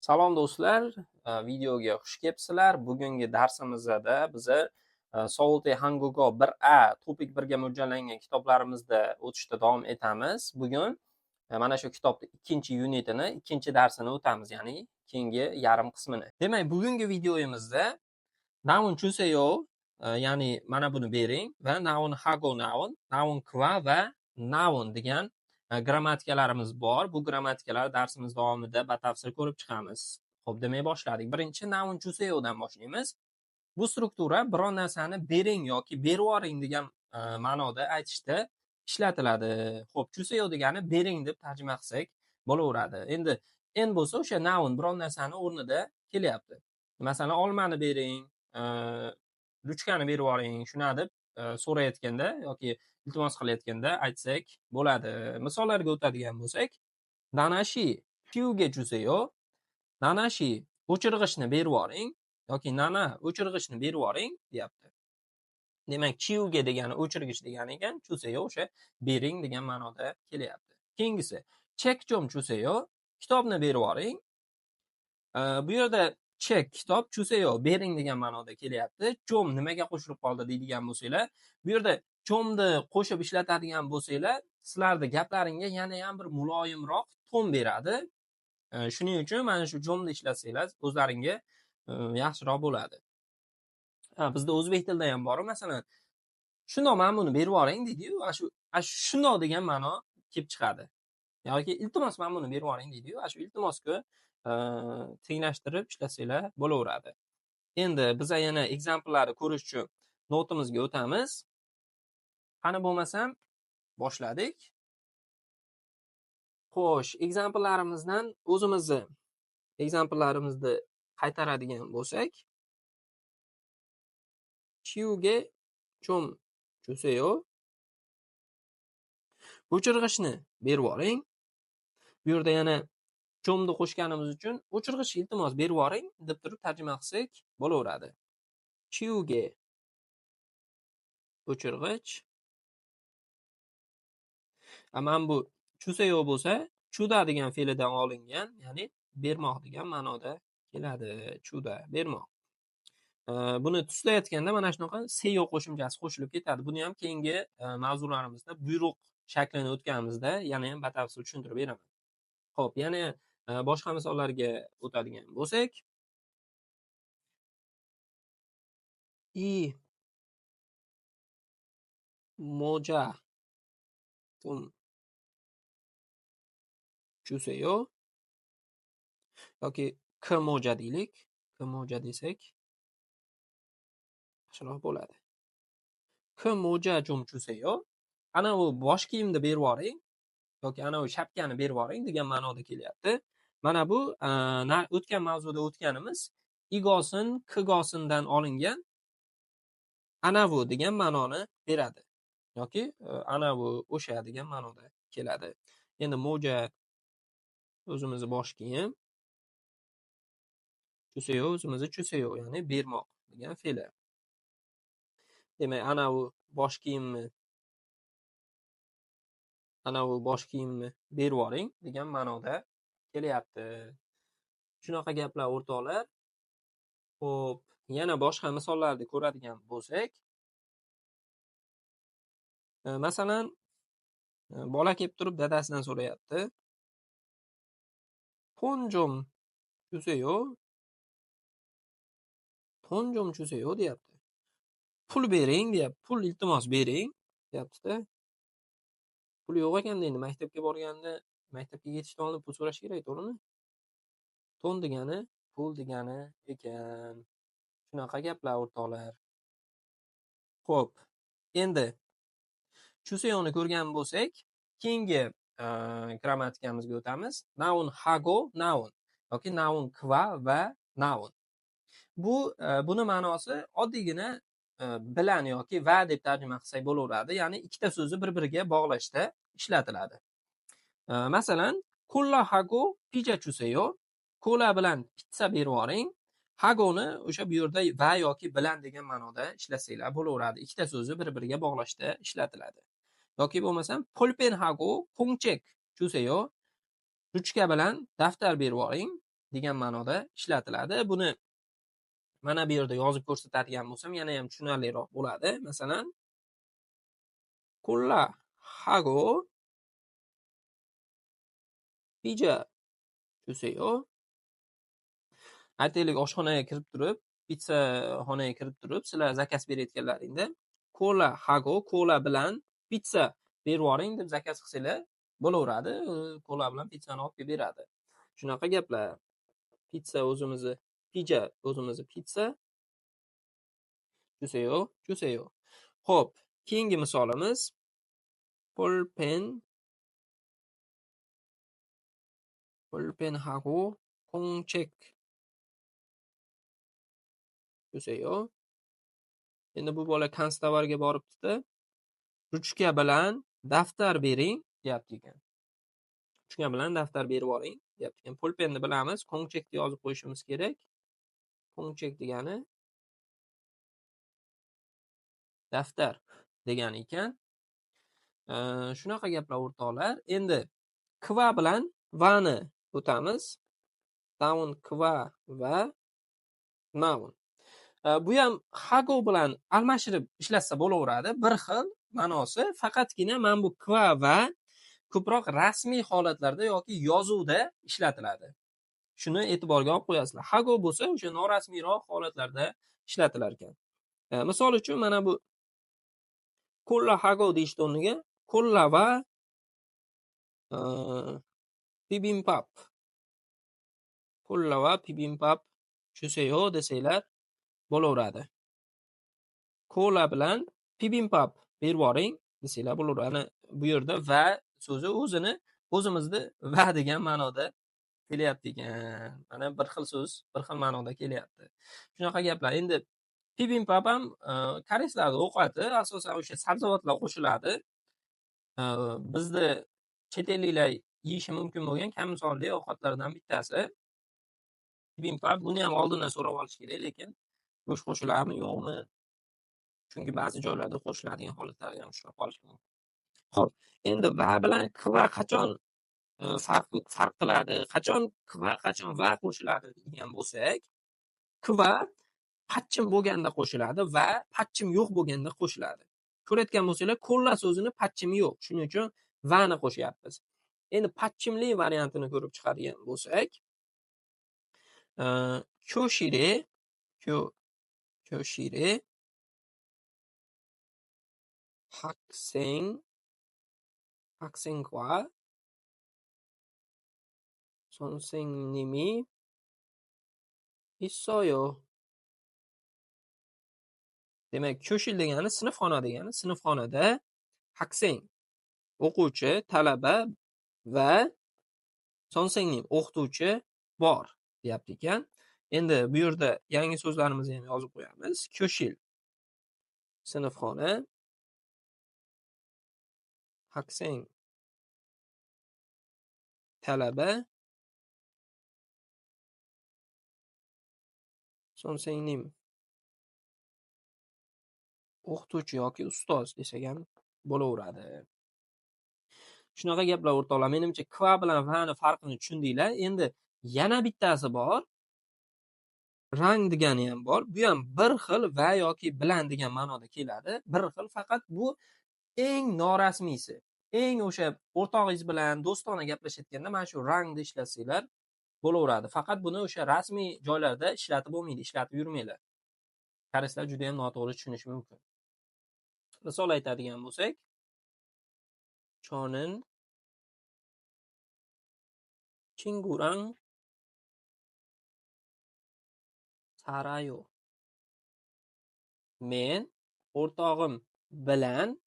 Salom do'stlar, videoga xush kelibsizlar. Bugungi darsimizda biz Sovoti Hangugo 1A Topik 1ga mo'ljallangan kitoblarimizda o'tishda davom etamiz. Bugun mana shu kitobning ikkinchi yunitini, ikkinchi darsini o'tamiz, ya'ni keyingi yarim qismini. Demak, bugungi videomizda noun chuseyo, ya'ni mana buni bering va noun hago noun kva va noun degan grammatikalarimiz bor. Bu grammatikalar darsimiz davomida batafsil ko'rib chiqamiz. Xo'p, demak boshladik. Birinchi noun chuseyodan boshlaymiz. Bu struktura biron narsani bering yoki berib yuboring degan ma'noda aytishda ishlatiladi. Xo'p, chuseyo degani bering deb tarjima qilsak bo'laveradi. Endi bo'lsa o'sha noun biron narsani o'rnida kelyapti. Masalan, olmani bering, ruchkani berib yuboring, shuna deb so'rayotganda yoki iltimos qilayotganda aytsak bo'ladi. Misollarga o'tadigan bo'lsak, Nanashi kyuga chuseyo, Nanashi o'chirg'ichni berib yuboring yoki nana o'chirg'ichni berib yuboring deyapti. Demak, chiuga degani o'chirg'ich degani ekan, chuseyo o'sha bering degan ma'noda kelyapti. Keyingisi, chekchom chuseyo, kitobni berib yuboring. Bu yerda chek kitob, chuseyo bering degan ma'noda kelyapti. Chom nimaga qo'shilib qoldi deydigan bo'lsanglar, bu yerda chomni qo'shib ishlatadigan bo'lsanglar, sizlarning gaplaringga yana ham bir muloyimroq ton beradi. Shuning uchun mana shu chomni ishlatsanglar o'zlaringga yaxshiroq bo'ladi. Bizda o'zbek tilida ham bor, masalan, shundoq mana buni berib yuboring deydi-yu, shundoq degan ma'no kelib chiqadi. Yoki iltimos mana buni berib yuboring deydi-yu, shu iltimosga tenglashtirib ishlasanglar bo'laveradi. Endi biz yana ekzempllarni ko'rish uchun notimizga o'tamiz. Qani bo'lmasam boshladik. Xo'sh, ekzemplarimizdan o'zimizni ekzemplarimizni qaytaradigan bo'lsak, chiuga chom chuseyo, o'chirg'ichni berib yuboring. Bu yerda yana chomni qo'shganimiz uchun o'chirg'ich iltimos berib yuboring deb turib tarjima qilsak bo'laveradi. Chiuga o'chirg'ich. Mana bu chuseyo bo'lsa, chuda degan fe'lidan olingan, ya'ni bermoq degan ma'noda keladi. Chuda, bermoq. Buni tuslayotganda mana shunaqa seyo qo'shimchasi qo'shilib ketadi. Buni ham keyingi mavzularimizda buyruq shaklini o'tganimizda yana ham batafsil tushuntirib beraman. Xo'p, yana boshqa misollarga o'tadigan bo'lsak, i moja tum chuseyo yoki k moja deylik. K moja desak yaxshiroq bo'ladi. K moja chum chuseyo. Ana u bosh kiyimni berib yuboring yoki ana u shapkani berib yuboring degan ma'noda kelyapti. Mana bu o'tgan mavzuda o'tganimiz igosin, kigosindan olingan anavu degan ma'noni beradi. Yoki anavu o'sha degan ma'noda keladi. Endi moja o'zimizni bosh kiyim, chuseyo o'zimizni chuseyo, ya'ni bermoq degan fe'li. Demak, anavu bosh kiyimni berib yuboring degan ma'noda kelyapti. Shunaqa gaplar o'rtoqlar. Xo'p, yana boshqa misollarni ko'radigan bo'lsak, masalan, bola kelib turib dadasidan so'rayapti. Tonjom chuseyo deyapti. Pul bering deyapti. Pul iltimos bering deyapti-da. Pul yo'q ekan endi maktabga borganda, maktabga ketishdan oldin pul so'rash kerak, to'g'rimi? Ton degani pul degani ekan. Shunaqa gaplar o'rtoqlar. Xo'p, endi chuseyoni ko'rgan bo'lsak, keyingi grammatikamizga o'tamiz. Noun hago, noun yoki noun kva va noun. Buni ma'nosi oddiygina bilan yoki va deb tarjima qilsak bo'laveradi. Ya'ni ikkita so'zni bir-biriga bog'lashda ishlatiladi. Masalan, kolla hago pija chuseyo. Kola bilan pitsa berib yuboring. Hagoni o'sha bu yerda va yoki bilan degan ma'noda ishlasanglar bo'laveradi. Ikkita so'zni bir-biriga bog'lashda ishlatiladi. Yoki bo'lmasam, polpen hago kongchek chuseyo. Ruchka bilan daftar berib yuboring. degan ma'noda ishlatiladi. Buni mana bu yerda yozib ko'rsatadigan bo'lsam, yana ham tushunarliroq bo'ladi. Masalan, 콜라 하고 피자 주세요. Aytaylik, oshxonaga kirib turib, pitsa xonaga kirib turib, sizlar zakaz berayotganlaringda kola hago, kola bilan pitsa berib yuboring deb zakaz qilsanglar bo'laveradi. Kola bilan pitsani olib kelib beradi. Shunaqa gaplar. Pitsa o'zimizni, pija o'zimizni pitsa. Juseyo, juseyo. Xo'p, keyingi misolimiz 볼펜하고 공책 juseyo. Endi bu bola konstavarga boribdi. Ruchka bilan daftar bering, deyapti ekan. Ruchka bilan daftar berib yuboring, deyapti ekan. Polpenni bilamiz, konchekni yozib qo'yishimiz kerak. Konchek degani daftar degani ekan. Shunaqa gaplar o'rtoqlar. Endi kva bilan vani o'tamiz. Noun kva va noun. Bu ham hago bilan almashtirib ishlatsa bo'laveradi. Bir xil ma'nosi, faqatgina mana bu kva va ko'proq rasmiy holatlarda yoki yozuvda ishlatiladi. Shuni e'tiborga olib qo'yasizlar. Hago bo'lsa, o'sha norasmiyroq holatlarda ishlatilar ekan. Misol uchun mana bu kolla hago deyishni o'rniga kolla va bibimbap. Kolla va bibimbap juseyo desanglar bo'laveradi. Kola bilan bibimbap berib yuboring desanglar bo'laveradi. Bu yerda va so'zi o'zimizni va degan ma'noda kelyapti ekan. Mana bir xil so'z, bir xil ma'noda kelyapti. Shunaqa gaplar. Endi bibimbap ham koreyslarning ovqati, asosan o'sha sabzavotlar qo'shiladi. Bizda chet elliklar yeyishi mumkin bo'lgan kammisolli ovqatlardan bittasi. Bibimbap, buni ham oldindan so'rab olish kerak, lekin go'sht qo'shiladimi, yo'qmi? Chunki ba'zi joylarda qo'shiladigan holatlarga ham uchrab qolish mumkin. Xo'p, endi va bilan kva qachon farq qiladi? Qachon kva, qachon va qo'shiladi degan bo'lsak, kva pachchim bo'lganda qo'shiladi va pachchim yo'q bo'lganda qo'shiladi. Ko'rayotgan bo'lsanglar, kolla so'zini pachchimi yo'q. Shuning uchun vani qo'shyapmiz. Endi pachchimli variantini ko'rib chiqadigan bo'lsak, 교실에 학생과 선생님이 있어요. Demak, ko'shil degani sinfxona degani. Sinfxonada hakseng o'quvchi, talaba va sonsengnim o'qituvchi bor, deyapti ekan. Endi bu yerda yangi so'zlarimizni ham yozib qo'yamiz. Ko'shil sinfxona, hakseng talaba, sonsengnim o'qituvchi yoki ustoz desak ham bo'laveradi. Shunaqa gaplar o'rtoqlar. Menimcha kva bilan vani farqini tushundinglar. Endi yana bittasi bor. Rang degani ham bor. Bu ham bir xil va yoki bilan degan ma'noda keladi. Bir xil, faqat bu eng norasmiysi. Eng o'sha o'rtog'ingiz bilan do'stona gaplashayotganda mana shu rangni ishlatsanglar bo'laveradi. Faqat buni o'sha rasmiy joylarda ishlatib bo'lmaydi, ishlatib yurmanglar. Koreyslar juda ham noto'g'ri tushunishi mumkin. Misol aytadigan bo'lsak, 저는 친구랑 살아요. Men o'rtog'im bilan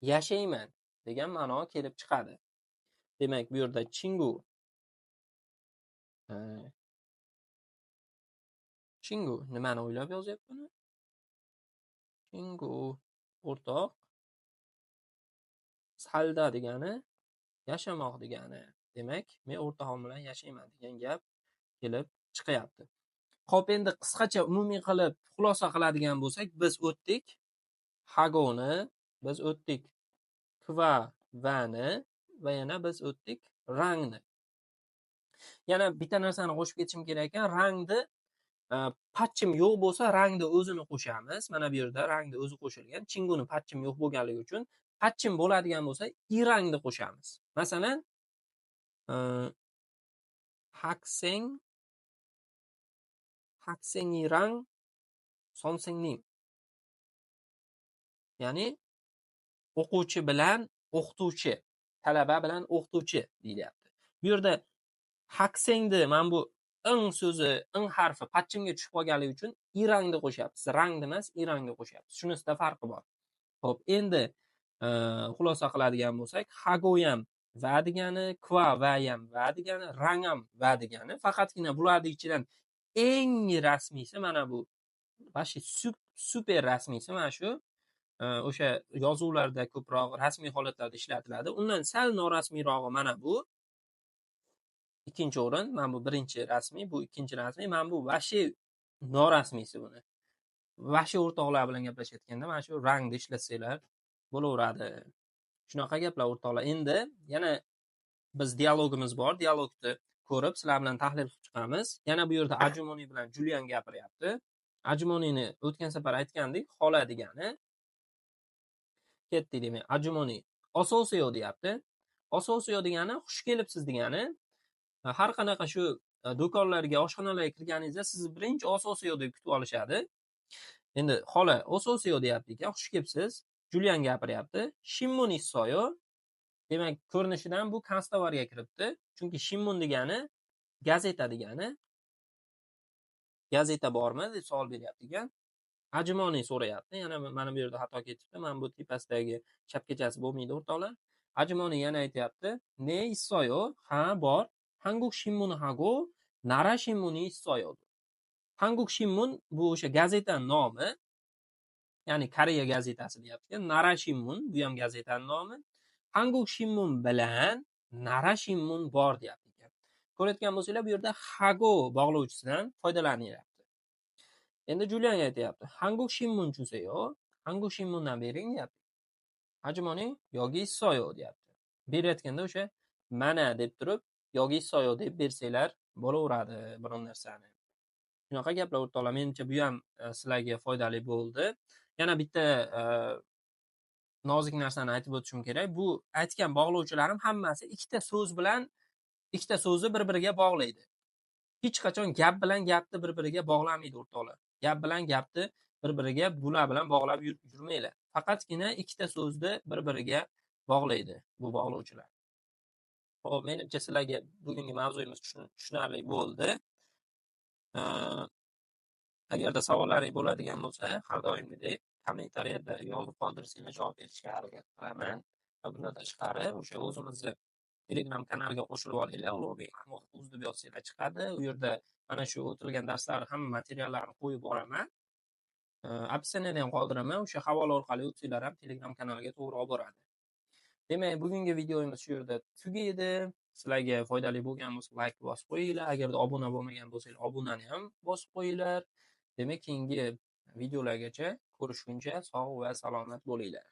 yashayman degan ma'no kelib chiqadi. Demak, bu yerda chingu nimani o'ylab yozyapman? Chingu o'rtoq, salda degani yashamoq degani. Demak, men o'rtog'im bilan yashayman degan gap kelib chiqyapti. Xo'p, endi qisqacha umumiy qilib xulosa qiladigan bo'lsak, biz o'tdik hagoni, biz o'tdik kva vani va yana biz o'tdik rangni. Yana bitta narsani qo'shib ketishim kerak ekan. Rangni patchim yo'q bo'lsa, rangni o'zini qo'shamiz. Mana bu yerda rangni o'zi qo'shilgan. Chinguni patchim yo'q bo'lganligi uchun patchim bo'ladigan bo'lsa, i rangni qo'shamiz. Masalan, hakseng rang sonsengning. Ya'ni o'quvchi bilan o'qituvchi, talaba bilan o'qituvchi deyilyapti. Bu yerda haksengni mana bu ing so'zi, ing harfi patchimga tushib qolganligi uchun i rangni qo'shyapmiz. Rangni emas, i rangni qo'shyapmiz. Shunisida farqi bor. Xo'p, endi xulosa qiladigan bo'lsak, hagoyam va degani, kva va ham va degani, rang ham va degani. Faqatgina bularning ichidan eng rasmiysi mana bu. Vashi super rasmiysi mana shu. O'sha yozuvlarda ko'proq rasmiy holatlarda ishlatiladi. Undan sal norasmiyrog'i mana bu. Ikkinchi o'rin, mana bu birinchi rasmiy, bu ikkinchi rasmiy, mana bu vashi norasmiysi buni. Vashi o'rtoqlar bilan gaplashayotganda mana shu rangni ishlatsanglar bo'laveradi. Shunaqa gaplar o'rtoqlar. Endi yana biz dialogimiz bor. Dialogni ko'rib, sizlar bilan tahlil qilib chiqamiz. Yana bu yerda Ajumoni bilan Julian gapiryapti. Ajumonini o'tgan safar aytgandik, xola degani. Ketdi demak. Ajumoni asosiyo deyapti. Asosiyo degani xush kelibsiz degani. Har qanaqa shu do'konlarga, oshxonalarga kirganingizda sizni birinchi asosiyo deb kutib olishadi. Endi xola asosiyo deyapti ekan, xush kelibsiz. Julian gapiryapti. Shimmun issoyo. Demak, ko'rinishidan bu konstavarga kiribdi. Chunki Shimmun degani gazeta degani. Gazeta bormi deb savol beryapti ekan. Ajumoni so'rayapti. Yana mana bu yerda xato ketibdi. Mana bu tepasidagi chapkachasi bo'lmaydi o'rtoqlar. Ajumoni yana aytayapti. Ne issoyo? Ha, bor. Hanguk Shinmun hago, Nara Shinmuni issoyo. Hanguk Shinmun bu o'sha gazetaning nomi. Ya'ni Koreya gazetasi deyapti. Nara Shinmun bu ham gazetaning nomi. Hanguk Shinmun bilan Nara Shinmun bor deyapti ekan. Ko'rayotgan bo'lsanglar, bu yerda hago bog'lovchisidan foydalanyapti. Endi Julian aytayapti. Hanguk Shinmun chuseyo, Hanguk Shinmundan bering deyapti. Ajumoni yogi issoyo deyapti. Berayotganda o'sha mana deb turib yogi issoyo deb bersanglar bo'laveradi biron narsani. Shunaqa gaplar o'rtoqlar. Menimcha bu ham sizlarga foydali bo'ldi. Yana bitta nozik narsani aytib o'tishim kerak. Bu aytgan bog'lovchilarim hammasi ikkita so'z bilan ikkita so'zni bir-biriga bog'laydi. Hech qachon gap bilan gapni bir-biriga bog'lamaydi o'rtoqlar. Gap bilan gapni bir-biriga bular bilan bog'lab yurmanglar. Faqatgina ikkita so'zni bir-biriga bog'laydi bu bog'lovchilar. Xo'p, menimcha sizlarga bugungi mavzuyimiz tushunarli bo'ldi. Agarda savollaring bo'ladigan bo'lsa, har doimgidek kommentariyada yozib qoldirsanglar, javob berishga harakat qilaman. Va bundan tashqari o'sha o'zimizni Telegram kanaliga qo'shilib olinglar. Ulug'bek Mahmudov deb yozsanglar chiqadi. U yerda mana shu o'tilgan darslar hamma materiallarni qo'yib boraman. Opsiyani ham qoldiraman. O'sha havola orqali o'tsanglar ham Telegram kanaliga to'g'ri olib boradi. Demak, bugungi videomiz shu yerda tugaydi. Sizlarga foydali bo'lgan bo'lsa, like bosib qo'yinglar. Agarda obuna bo'lmagan bo'lsangiz, obunani ham bosib qo'yinglar. Demak, keyingi videolargacha ko'rishguncha sog' va salomat bo'linglar.